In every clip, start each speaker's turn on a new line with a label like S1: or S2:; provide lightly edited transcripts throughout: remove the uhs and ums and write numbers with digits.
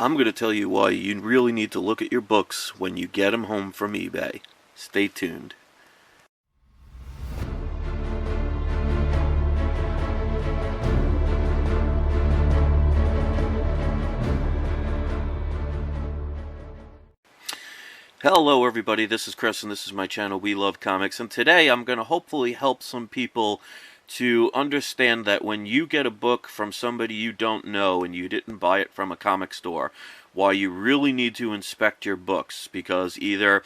S1: I'm going to tell you why you really need to look at your books when you get them home from eBay. Stay tuned. Hello everybody, this is Chris and this is my channel We Love Comics, and today I'm going to hopefully help some people to understand that when you get a book from somebody you don't know and you didn't buy it from a comic store, why you really need to inspect your books, because either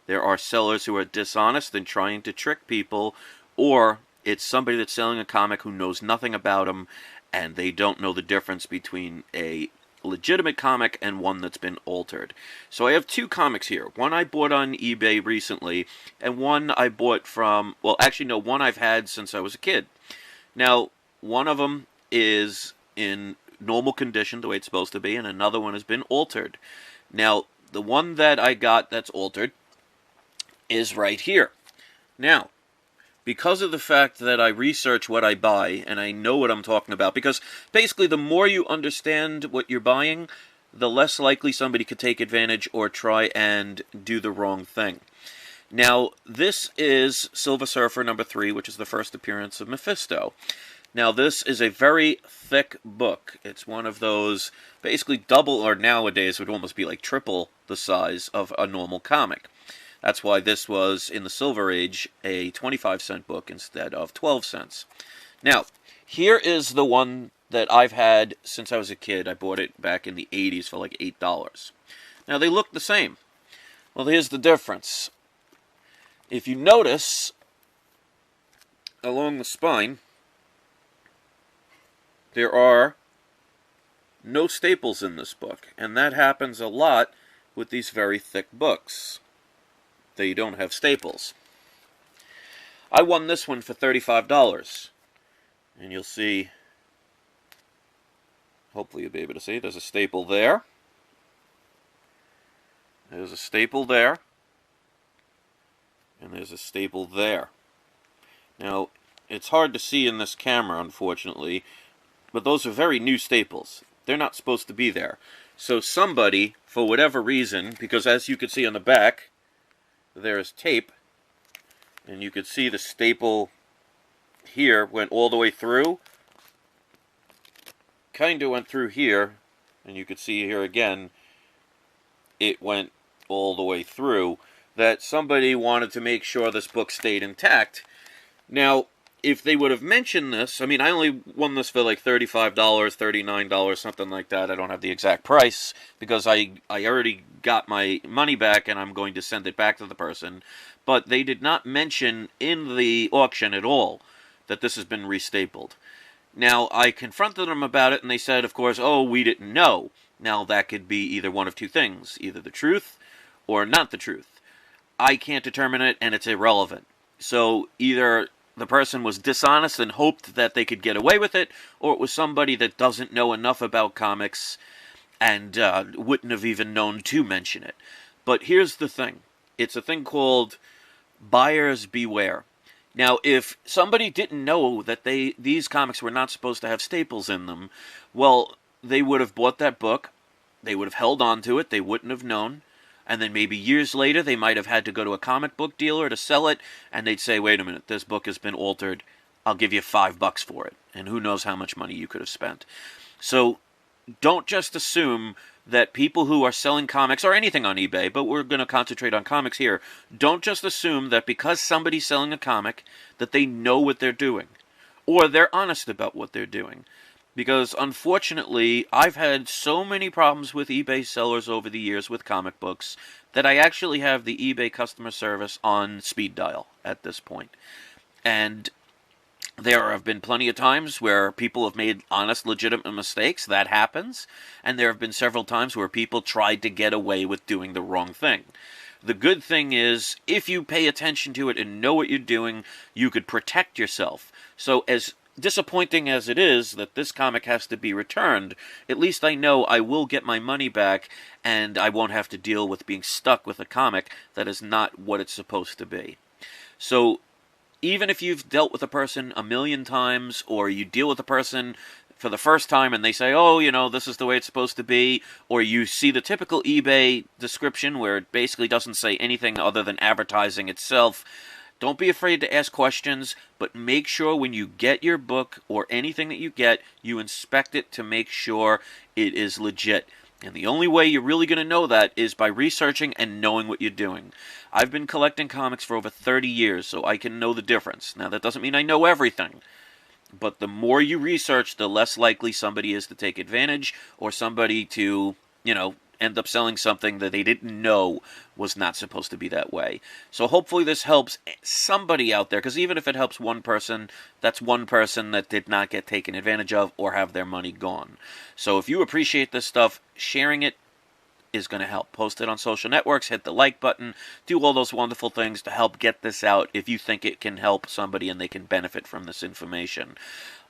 S1: there are sellers who are dishonest and trying to trick people, or it's somebody that's selling a comic who knows nothing about them and they don't know the difference between a legitimate comic and one that's been altered. So I have two comics here. One I bought on eBay recently, and one I bought from, well, actually no, one I've had since I was a kid. Now, one of them is in normal condition, the way it's supposed to be, and another one has been altered. Now, the one that I got that's altered is right here. Now, because of the fact that I research what I buy and I know what I'm talking about, because basically the more you understand what you're buying, the less likely somebody could take advantage or try and do the wrong thing. Now, this is Silver Surfer number 3, which is the first appearance of Mephisto. Now, this is a very thick book. It's one of those basically double, or nowadays would almost be like triple the size of a normal comic. That's why this was, in the Silver Age, a 25-cent book instead of 12 cents. Now, here is the one that I've had since I was a kid. I bought it back in the 80s for like $8. Now, they look the same. Well, here's the difference. If you notice, along the spine, there are no staples in this book. And that happens a lot with these very thick books. They don't have staples. I won this one for $35. And you'll see, hopefully you'll be able to see, there's a staple there. There's a staple there. And there's a staple there. Now, it's hard to see in this camera, unfortunately, but those are very new staples. They're not supposed to be there. So somebody, for whatever reason, because as you can see on the back, there's tape, and you could see the staple here went all the way through. Kind of went through here, and you could see here again, it went all the way through. That somebody wanted to make sure this book stayed intact. Now, if they would have mentioned this, I mean, I only won this for like $35, $39, something like that. I don't have the exact price because I already got my money back and I'm going to send it back to the person. But they did not mention in the auction at all that this has been restapled. Now, I confronted them about it and they said, of course, oh, we didn't know. Now, that could be either one of two things, either the truth or not the truth. I can't determine it and it's irrelevant. So either the person was dishonest and hoped that they could get away with it, or it was somebody that doesn't know enough about comics and wouldn't have even known to mention it. But here's the thing. It's a thing called buyers beware. Now, if somebody didn't know that these comics were not supposed to have staples in them, well, they would have bought that book, they would have held on to it, they wouldn't have known, and then maybe years later, they might have had to go to a comic book dealer to sell it, and they'd say, wait a minute, this book has been altered, I'll give you $5 for it. And who knows how much money you could have spent. So don't just assume that people who are selling comics, or anything on eBay, but we're going to concentrate on comics here, don't just assume that because somebody's selling a comic, that they know what they're doing, or they're honest about what they're doing. Because, unfortunately, I've had so many problems with eBay sellers over the years with comic books that I actually have the eBay customer service on speed dial at this point. And there have been plenty of times where people have made honest, legitimate mistakes. That happens. And there have been several times where people tried to get away with doing the wrong thing. The good thing is, if you pay attention to it and know what you're doing, you could protect yourself. So as disappointing as it is that this comic has to be returned, at least I know I will get my money back and I won't have to deal with being stuck with a comic that is not what it's supposed to be. So even if you've dealt with a person a million times, or you deal with a person for the first time and they say, oh, you know, this is the way it's supposed to be, or you see the typical eBay description where it basically doesn't say anything other than advertising itself, don't be afraid to ask questions, but make sure when you get your book or anything that you get, you inspect it to make sure it is legit. And the only way you're really going to know that is by researching and knowing what you're doing. I've been collecting comics for over 30 years, so I can know the difference. Now, that doesn't mean I know everything, but the more you research, the less likely somebody is to take advantage or somebody to, you know, end up selling something that they didn't know was not supposed to be that way. So hopefully this helps somebody out there, because even if it helps one person, that's one person that did not get taken advantage of or have their money gone. So if you appreciate this stuff, sharing it is going to help. Post it on social networks, hit the like button, do all those wonderful things to help get this out if you think it can help somebody and they can benefit from this information.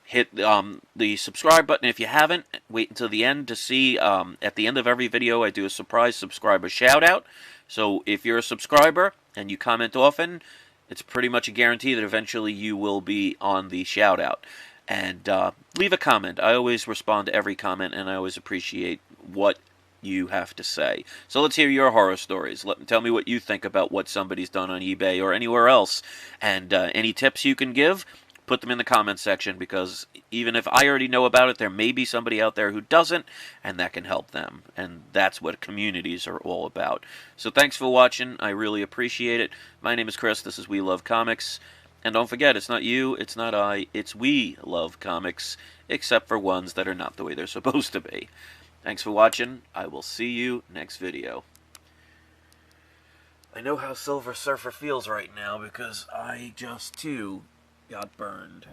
S1: Hit the subscribe button if you haven't. Wait until the end to see, at the end of every video, I do a surprise subscriber shout-out. So if you're a subscriber and you comment often, it's pretty much a guarantee that eventually you will be on the shout-out. And leave a comment. I always respond to every comment, and I always appreciate what you have to say. So let's hear your horror stories. Tell me what you think about what somebody's done on eBay or anywhere else. And any tips you can give, put them in the comments section, because even if I already know about it, there may be somebody out there who doesn't, and that can help them. And that's what communities are all about. So thanks for watching. I really appreciate it. My name is Chris. This is We Love Comics. And don't forget, it's not you, it's not I, it's we love comics, except for ones that are not the way they're supposed to be. Thanks for watching. I will see you next video. I know how Silver Surfer feels right now because I just, too, got burned.